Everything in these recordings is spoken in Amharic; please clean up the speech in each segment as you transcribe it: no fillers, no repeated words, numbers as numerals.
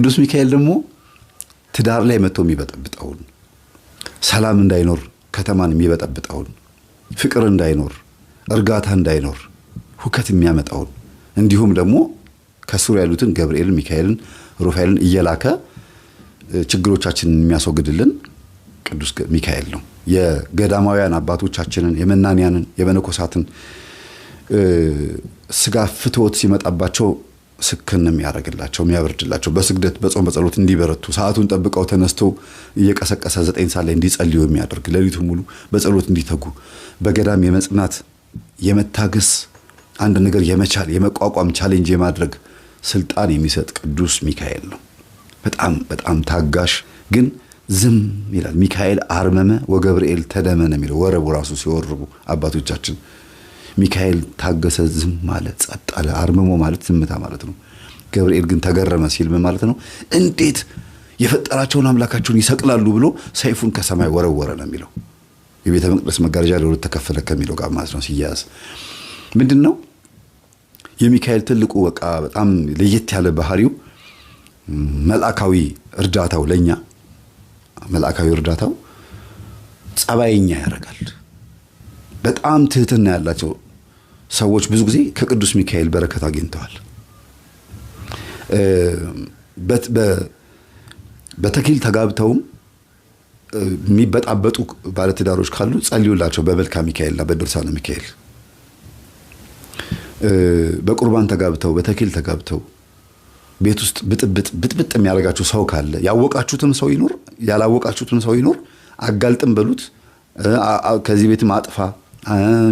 ቅዱስ ሚካኤል ደግሞ ትዳር ላይ መጥቶ የሚበጠብጠውን ሰላም እንዳይኖር ከተማን የሚበጠብጠውን ፍቅር እንዳይኖር እርጋታ እንዳይኖር ሁከት የሚያመጣውን እንዲሁም ደግሞ ከሱር ያሉትን ገብርኤልን ሚካኤልን ሩፋኤልን እየላከ ችግሮቻችንን የሚያስወግድልን ቅዱስ ሚካኤል ነው። የገዳማውያን አባቶቻችንን የመናንያንን የመነኮሳትን ስጋ ፍትወት ሲመጣባቸው ስክን የሚያደርግላቸው የሚያበርድላቸው በስግደት በጾም በጸሎት እንዲበረቱ ሰዓቱን ጠብቀው ተነስተው እየቀሰቀሰ 9 ሰዓት ላይ እንዲጸልዩ የሚያደርግ ሌሊቱን ሙሉ በጸሎት እንዲተጉ በገዳም የመጽናት የመታገስ አንድ ነገር የመቻል የመቋቋም ቻሌንጅ የማድረግ ስልጣን የሚሰጥ ቅዱስ ሚካኤል ነው። በጣም በጣም ታጋሽ ግን ዝም ይላል። ሚካኤል አርመመ ወገብርኤል ተደመነ የሚለው ወረቡ ራሱ ሲወርቡ አባቶቻችን ሚካኤል ታገሰ ዝም ማለት ጸጥ አለ። አርመሞ ማለት ዝምታ ማለት ነው። ገብርኤል ግን ተገረመ ሲል ምን ማለት ነው? እንዴት የፈጠራቸውን አምላካቸውን ይሰቅላሉ ብሎ ሰይፉን ከሰማይ ወረወረ ነው የሚለው። የቤተ መቅደስ መጋረጃ ለሁለት ተከፈለ ከሚለው ጋር ማለት ነው ሲያያዝ ምንድነው የሚካኤል ትልቁ በቃ በጣም ለየት ያለ ባህሪው መልአካዊ እርዳታው ለኛ መልአካዊ እርዳታው ጸባይኛ ያደርጋል። በጣም ትህትና ያላቸው ሰዎች ብዙ ጊዜ ከቅዱስ ሚካኤል በረከት አግኝተዋል። በተክሊል ተጋብተውም የሚበጣበጡ ባለትዳሮች ካሉ ጸልዩላቸው በመልክአ ሚካኤልና በድርሳነ ሚካኤል። በቁርባን ተጋብተው በተክሊል ተጋብተው ቤት ውስጥ ብጥብጥ የሚያደርጋችሁ ሰው ካለ ያወቃችሁትም ሰው ይኖር ያላወቃችሁትም ሰው ይኖር አጋልጥም በሉት ከዚህ ቤት ማጥፋ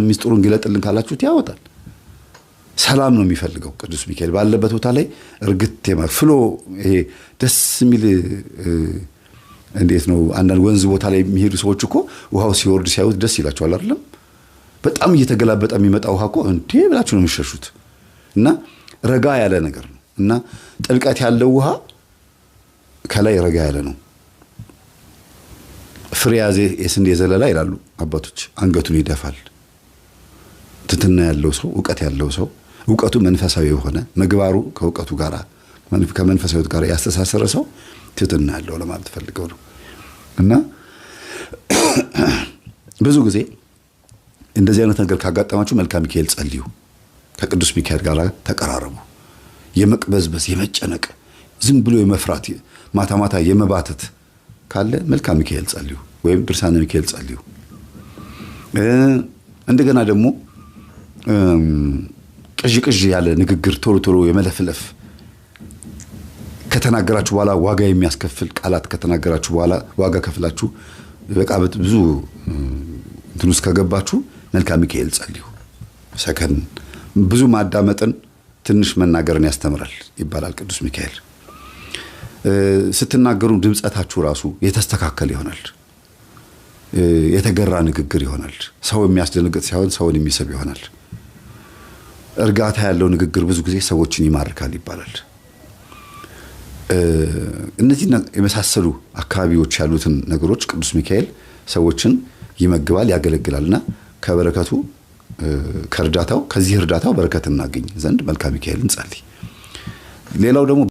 ሚስጥሩን ግለጥልን ካላችሁት ያወጣል። ሰላም ነው የሚፈልገው ቅዱስ ሚካኤል ባለበት ቦታ ላይ እርግጥ ፍሎ ይሄ ደስ የሚል እንዴት ነው አንዳንድ ወንዝ ቦታ ላይ የሚሄዱ ሰዎች እኮ ውሃው ሲወርድ ሲያዩት ደስ ይላቸዋል አይደለም? በጣም እየተገላበጠ የሚመጣ ውሃ እኮ እንዴ ብላችሁ ነው የሚሸሹት። እና ረጋ ያለ ነገር ነው እና ጥልቀት ያለው ውሃ ከላይ ረጋ ያለ ነው። ፍሬ ያዘ የስንዴ ዘለላ ይላሉ አባቶች አንገቱን ይደፋል። ትትና ያለው ሰው ዕውቀት ያለው ሰው ዕውቀቱ መንፈሳዊ የሆነ ምግባሩ ከዕውቀቱ ጋር ከመንፈሳዊት ጋር ያስተሳሰረ ሰው ትትና ያለው ለማለት ፈልገው ነው። እና ብዙ ጊዜ እንደዚህ አይነት ነገር ካጋጠማችሁ መልክአ ሚካኤል ጸልዩ። ከቅዱስ ሚካኤል ጋር ተቀራረቡ። የመቅበዝበዝ የመጨነቅ ዝም ብሎ የመፍራት ማታ ማታ የመባተት ካለ መልክአ ሚካኤል ጸልዩ ወይም ድርሳነ ሚካኤል ጸልዩ። እንደገና ደግሞ ቅዥ ያለ ንግግር ቶሎ ቶሎ የመለፍለፍ ከተናገራችሁ በኋላ ዋጋ የሚያስከፍል ቃላት ከተናገራችሁ በኋላ ዋጋ ከፍላችሁ በቃ ብዙ እንትኑስ ከገባችሁ መልክአ ሚካኤል ጸልዩ። ሰከን ብዙ ማዳመጥን ትንሽ መናገርን ያስተምራል ይባላል ቅዱስ ሚካኤል። ስትናገሩ ድምጸታችሁ ራሱ የተስተካከለ ይሆናል። የተገራ ንግግር ይሆናል። ሰው የሚያስደነግጥ ሳይሆን ሰውን የሚስብ ይሆናል። እርጋታ ያለው ንግግር ብዙ ጊዜ ሰዎችን ይማርካል ይባላል። እነዚህ የመሳሰሉ አካባቢዎች ያሉትን ነገሮች ቅዱስ ሚካኤል ሰዎችን ይመግባል ያገለግላልና ከበረከቱ ከርዳታው ከዚህ እርዳታው በረከት እናገኝ ዘንድ መልክአ ሚካኤልን ጸልይ። ሌላው ደግሞ